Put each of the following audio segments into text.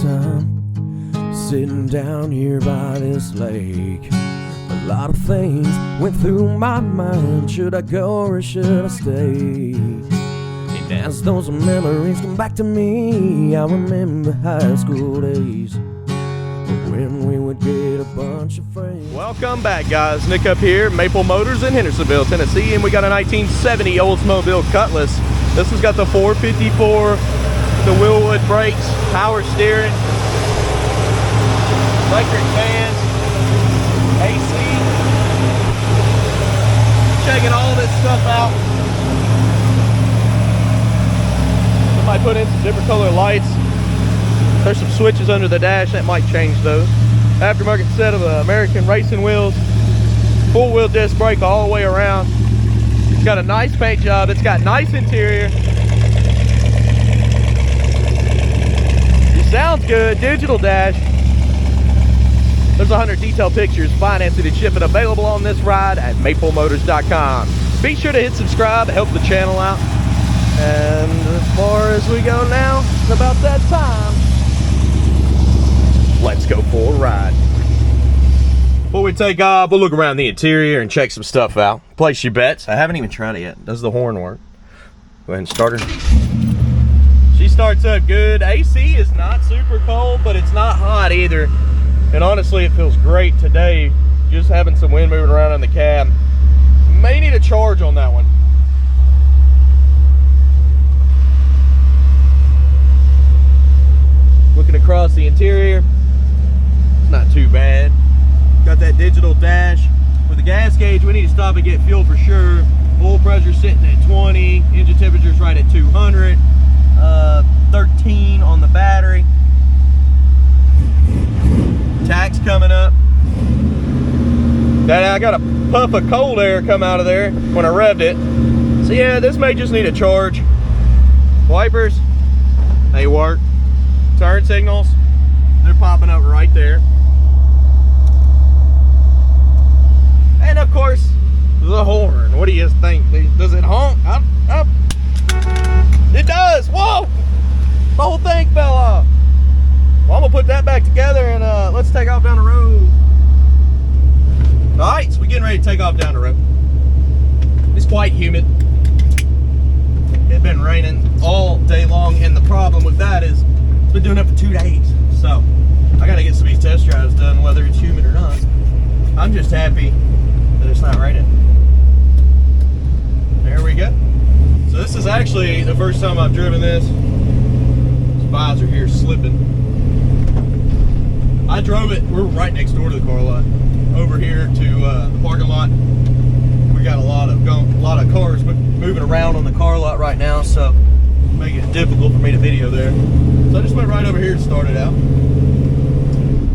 time sitting down here by this lake. A lot of things went through my mind. Should I go or should I stay? And as those memories come back to me, I remember high school days when we would get a bunch of friends. Welcome back, guys. Nick up here, Maple Motors in Hendersonville, Tennessee, and we got a 1970 Oldsmobile Cutlass. This one's got the 454, the Wilwood brakes, power steering, electric fans, AC. Checking all this stuff out. Somebody put in some different color lights. There's some switches under the dash that might change those. Aftermarket set of American racing wheels, full wheel disc brake all the way around. It's got a nice paint job. It's got nice interior. It sounds good. Digital dash. There's 100 detailed pictures, financing and shipping available on this ride at maplemotors.com. Be sure to hit subscribe to help the channel out. And as far as we go now, it's about that time. Let's go for a ride. Before we take off, we'll look around the interior and check some stuff out. Place your bets. I haven't even tried it yet. Does the horn work? Go ahead and start her. She starts up good. AC is not super cold, but it's not hot either. And honestly, it feels great today, just having some wind moving around in the cab. May need a charge on that one. Looking across the interior, it's not too bad. Got that digital dash. With the gas gauge, we need to stop and get fuel for sure. Oil pressure sitting at 20, engine temperature's right at 200, 13 on the battery. Tax coming up. I got a puff of cold air come out of there when I revved it. So yeah, this may just need a charge. Wipers, they work. Turn signals, they're popping up right there. And of course, the horn. What do you think? Does it honk? Up. It does. Whoa! The whole thing fell off. Well, I'm gonna put that back together and let's take off down the road. All right, so we're getting ready to take off down the road. It's quite humid. It's been raining all day long, and the problem with that is it's been doing it for 2 days. So I gotta get some of these test drives done, whether it's humid or not. I'm just happy that it's not raining. There we go. So this is actually the first time I've driven this. This visor here is slipping. I drove it, we're right next door to the car lot. Over here to the parking lot. We got a lot of cars moving around on the car lot right now, so making it difficult for me to video there. So I just went right over here and started out.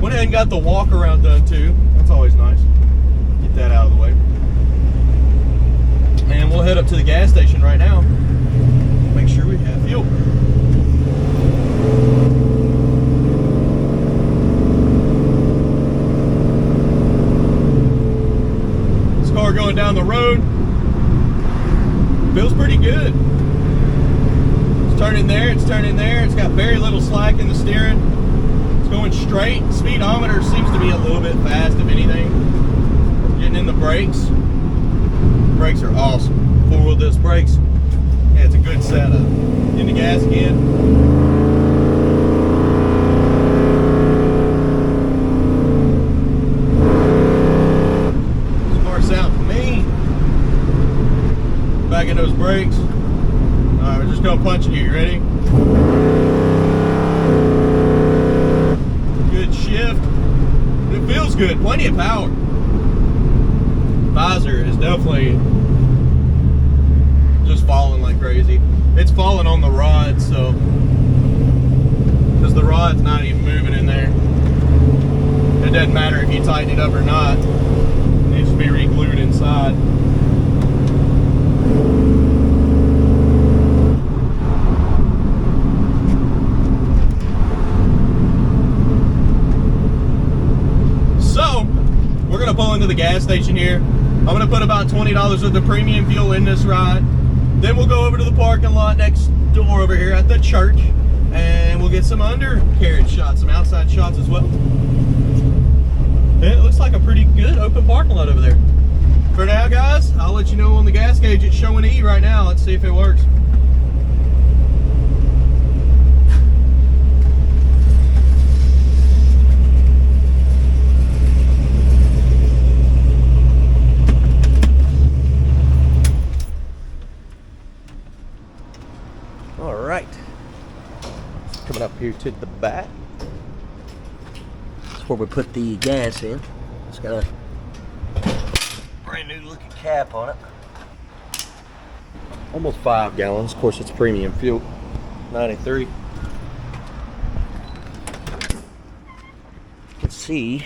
Went ahead and got the walk around done too. That's always nice. Get that out of the way. And we'll head up to the gas station right now. Make sure we have fuel. Car going down the road, feels pretty good. It's turning there, it's turning there. It's got very little slack in the steering. It's going straight. Speedometer seems to be a little bit fast, if anything. Getting in the brakes. Brakes are awesome. Four-wheel disc brakes. Yeah, it's a good setup. In the gas again. Back in those brakes. Alright, we're just gonna punch it here. You ready? Good shift. It feels good. Plenty of power. Visor is definitely just falling like crazy. It's falling on the rod, so because the rod's not even moving in there. It doesn't matter if you tighten it up or not. It needs to be re-glued inside. Pull into the gas station here. I'm going to put about $20 worth of premium fuel in this ride. Then we'll go over to the parking lot next door over here at the church, And we'll get some undercarriage shots, some outside shots as well. It looks like a pretty good open parking lot over there. For now, guys, I'll let you know on the gas gauge. It's showing E right now. Let's see if it works. All right. Coming up here to the back. That's where we put the gas in. It's got a brand new looking cap on it. Almost 5 gallons. Of course, it's premium fuel. 93. You can see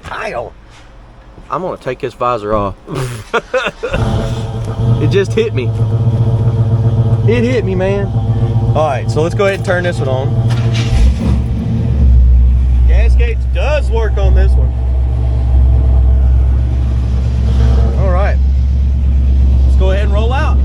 tile. I'm gonna take this visor off. It just hit me. It hit me, man. All right, so let's go ahead and turn this one on. Gas gauge does work on this one. All right, let's go ahead and roll out.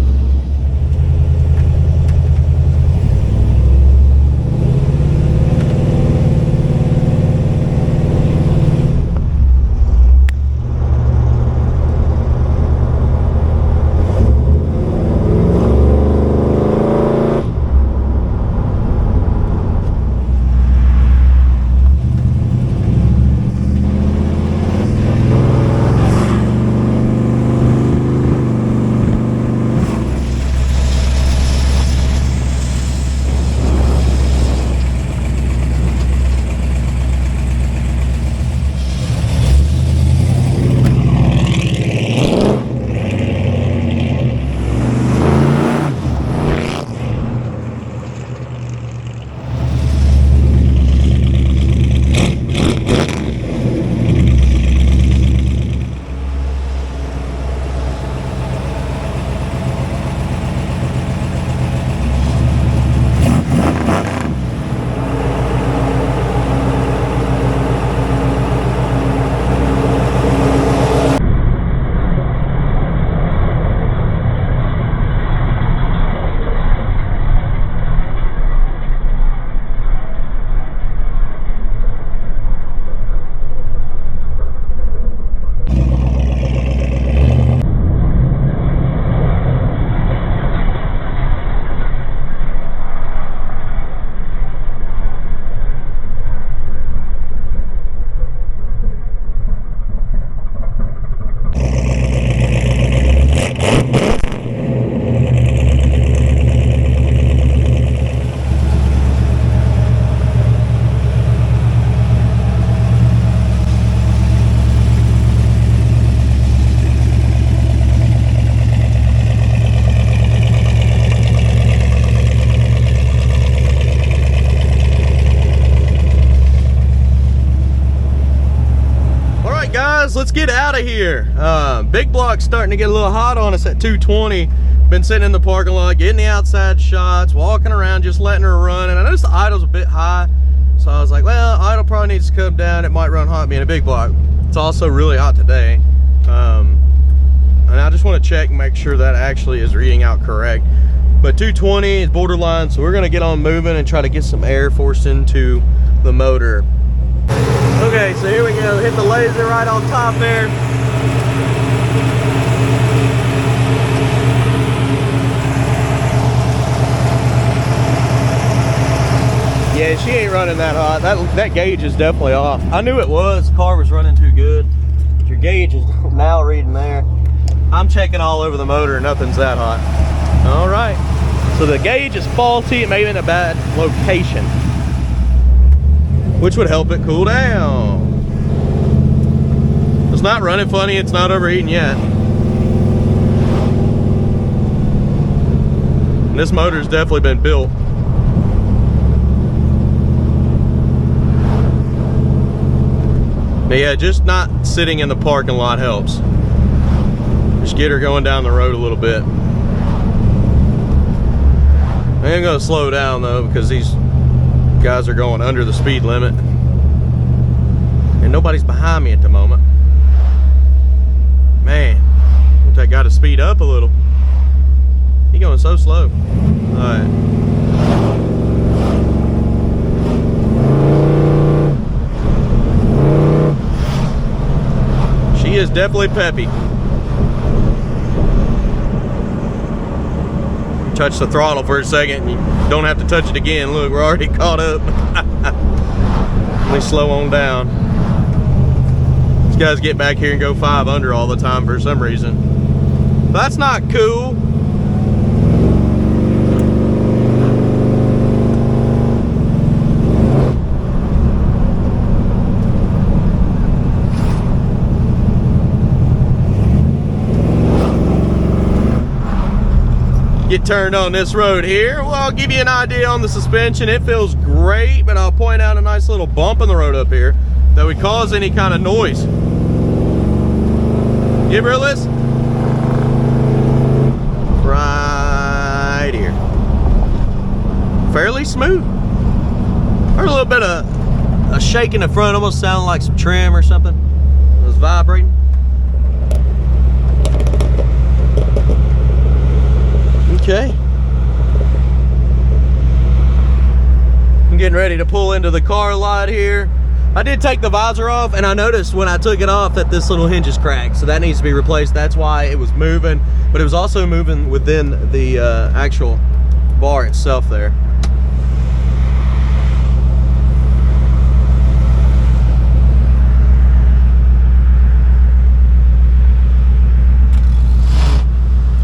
Let's get out of here. Big block's starting to get a little hot on us at 220. Been sitting in the parking lot, getting the outside shots, walking around, just letting her run. And I noticed the idle's a bit high, so I was like, well, idle probably needs to come down. It might run hot being a big block. It's also really hot today. And I just want to check and make sure that actually is reading out correct. But 220 is borderline, so we're gonna get on moving and try to get some air forced into the motor. Okay, so here we go. Hit the laser right on top there. Yeah, she ain't running that hot. That gauge is definitely off. I knew it was. The car was running too good. Your gauge is now reading there. I'm checking all over the motor and nothing's that hot. All right. So the gauge is faulty. It may be in a bad location, which would help it cool down. It's not running funny. It's not overheating yet. And this motor's definitely been built. But yeah, just not sitting in the parking lot helps. Just get her going down the road a little bit. I am gonna slow down though, because these guys are going under the speed limit. And nobody's behind me at the moment. Man, I think I gotta speed up a little. He's going so slow. Alright. is definitely peppy. Touch the throttle for a second and you don't have to touch it again. Look, we're already caught up. Let me slow on down. These guys get back here and go 5 under all the time for some reason. But that's not cool. Get turned on this road here. Well, I'll give you an idea on the suspension. It feels great, but I'll point out a nice little bump in the road up here that would cause any kind of noise. Give her a listen. Right here. Fairly smooth. Heard a little bit of a shake in the front, almost sounded like some trim or something. It was vibrating. Okay. I'm getting ready to pull into the car lot here. I did take the visor off, and I noticed when I took it off that this little hinge is cracked, so that needs to be replaced. That's why it was moving, but it was also moving within the actual bar itself there.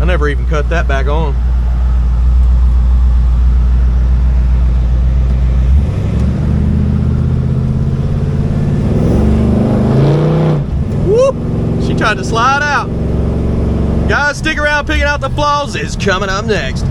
I never even cut that back on. Whoop! She tried to slide out. Guys, stick around. Picking out the flaws is coming up next.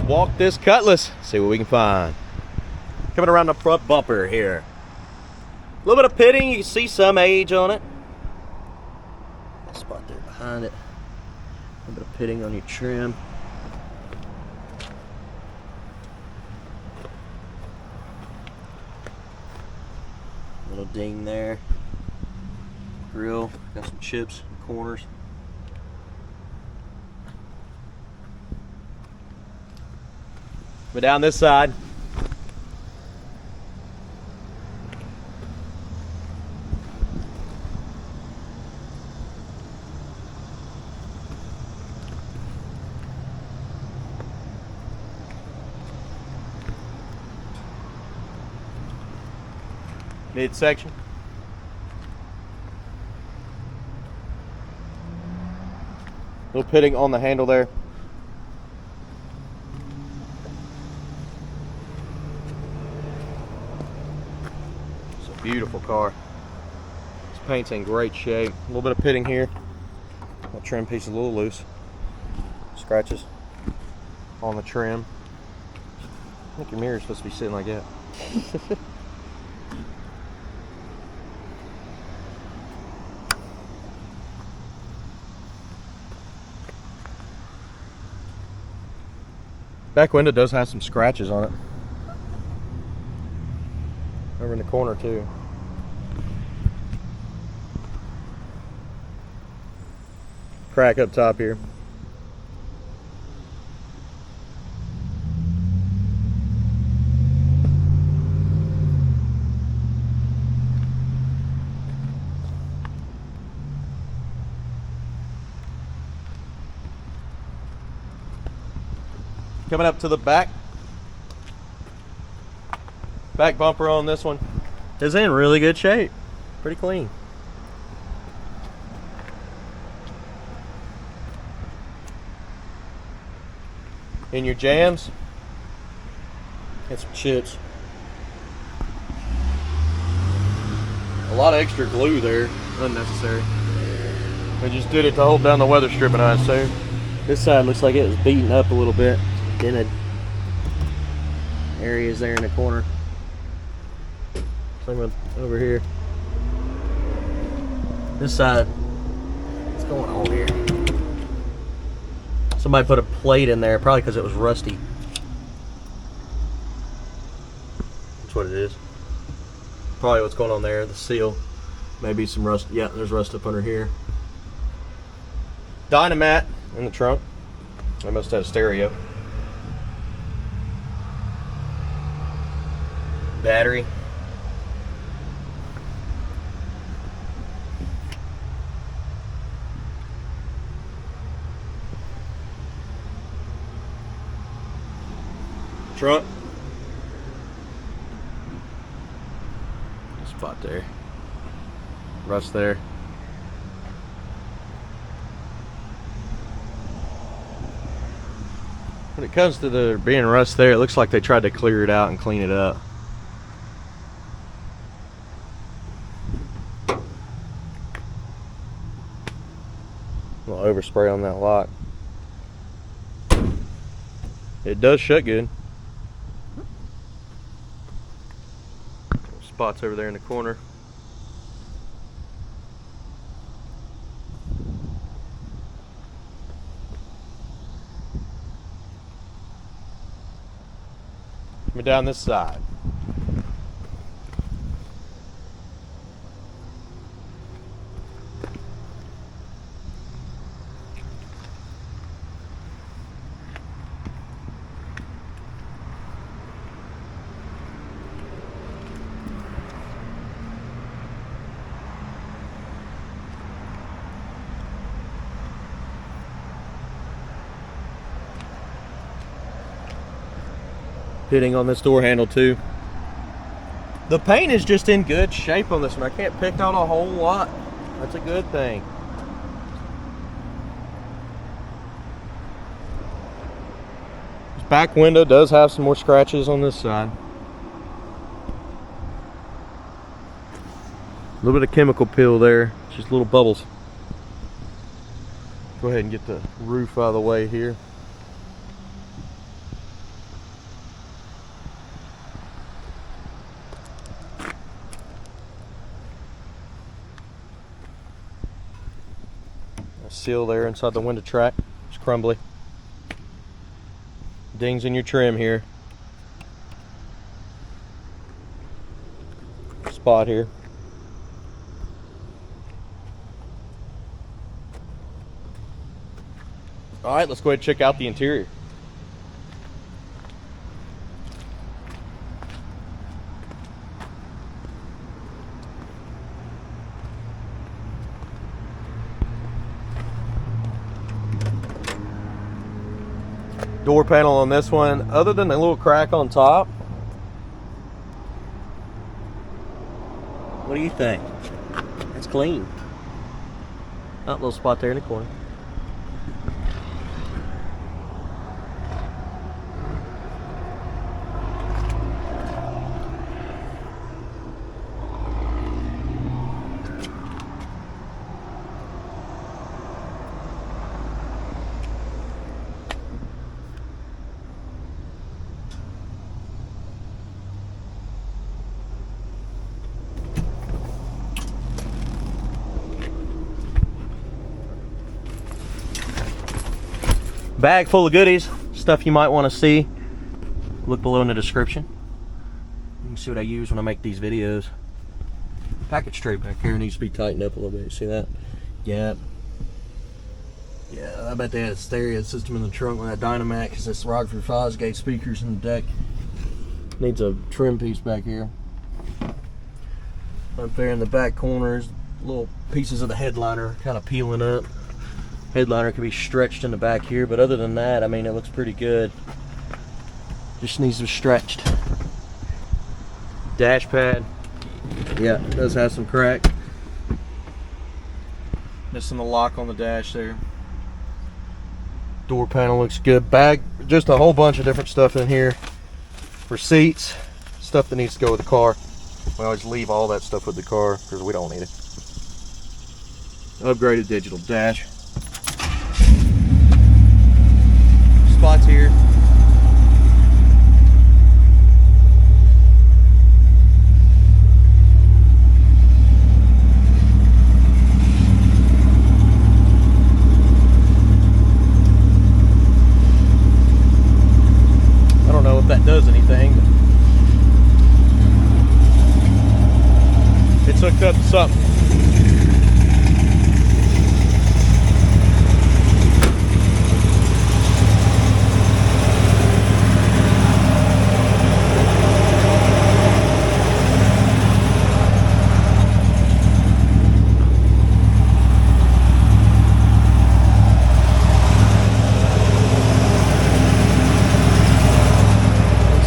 Walk this Cutlass, see what we can find. Coming around the front bumper here. A little bit of pitting, you can see some age on it. That spot there behind it. A little bit of pitting on your trim. Little ding there. Grill, got some chips in the corners. But down this side, midsection. Little pitting on the handle there. Beautiful car. This paint's in great shape. A little bit of pitting here. That trim piece is a little loose. Scratches on the trim. I think your mirror's supposed to be sitting like that. Back window does have some scratches on it. Over in the corner too. Crack up top here. Coming up to the back. Back bumper on this one is in really good shape. Pretty clean. In your jams, get some chips. A lot of extra glue there, unnecessary. We just did it to hold down the weather stripping, I assume. This side looks like it was beaten up a little bit. Dented areas there in the corner. Same with over here. This side going on here? Somebody put a plate in there, probably because it was rusty. That's what it is. Probably what's going on there, the seal. Maybe some rust. Yeah, there's rust up under here. Dynamat in the trunk. I must have a stereo. Battery. Trunk. Spot there. Rust there. When it comes to there being rust there, it looks like they tried to clear it out and clean it up. A little overspray on that lock. It does shut good. Spots over there in the corner. Coming down this side. Hitting on this door handle too. The paint is just in good shape on this one. I can't pick out a whole lot. That's a good thing. This back window does have some more scratches on this side. A little bit of chemical peel there, just little bubbles. Go ahead and get the roof out of the way here. Seal there inside the window track. It's crumbly. Dings in your trim here. Spot here. All right, let's go ahead and check out the interior. Door panel on this one, other than the little crack on top. What do you think? It's clean. Oh, little spot there in the corner. Bag full of goodies, stuff you might want to see. Look below in the description. You can see what I use when I make these videos. Package tray back here needs to be tightened up a little bit. See that? Yeah. Yeah, I bet they had a stereo system in the trunk with that Dynamax, because this Rockford Southgate speakers in the deck. Needs a trim piece back here. Up there in the back corners, little pieces of the headliner kind of peeling up. Headliner can be stretched in the back here, but other than that, I mean, it looks pretty good. Just needs to be stretched. Dash pad, yeah, it does have some crack. Missing the lock on the dash there. Door panel looks good. Bag, just a whole bunch of different stuff in here. For seats, stuff that needs to go with the car. We always leave all that stuff with the car because we don't need it. Upgraded digital dash. Spots here. anything. It's hooked up to something.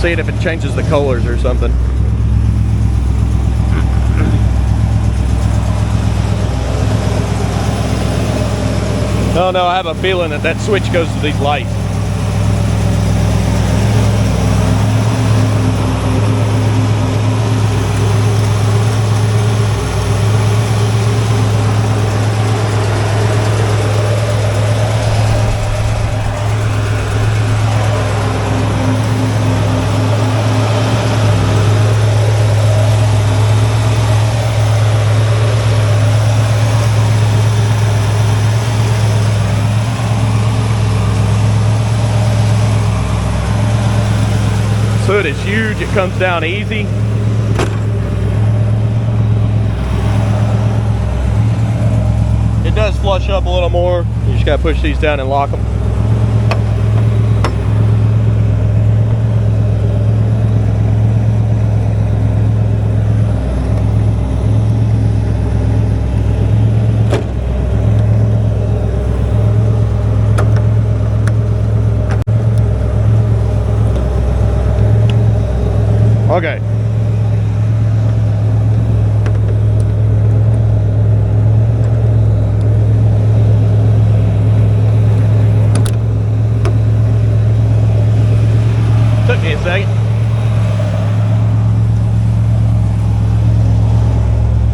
Seeing if it changes the colors or something. No, I have a feeling that that switch goes to these lights. Hood is huge, it comes down easy. It does flush up a little more. You just gotta push these down and lock them. Okay. Took me a second.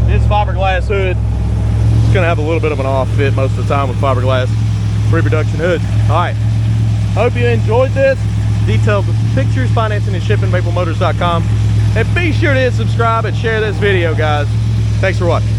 This fiberglass hood, it's gonna have a little bit of an off fit most of the time with fiberglass pre-production hoods. All right. Hope you enjoyed this. Detailed pictures, financing, and shipping, maplemotors.com. And be sure to hit subscribe and share this video, guys. Thanks for watching.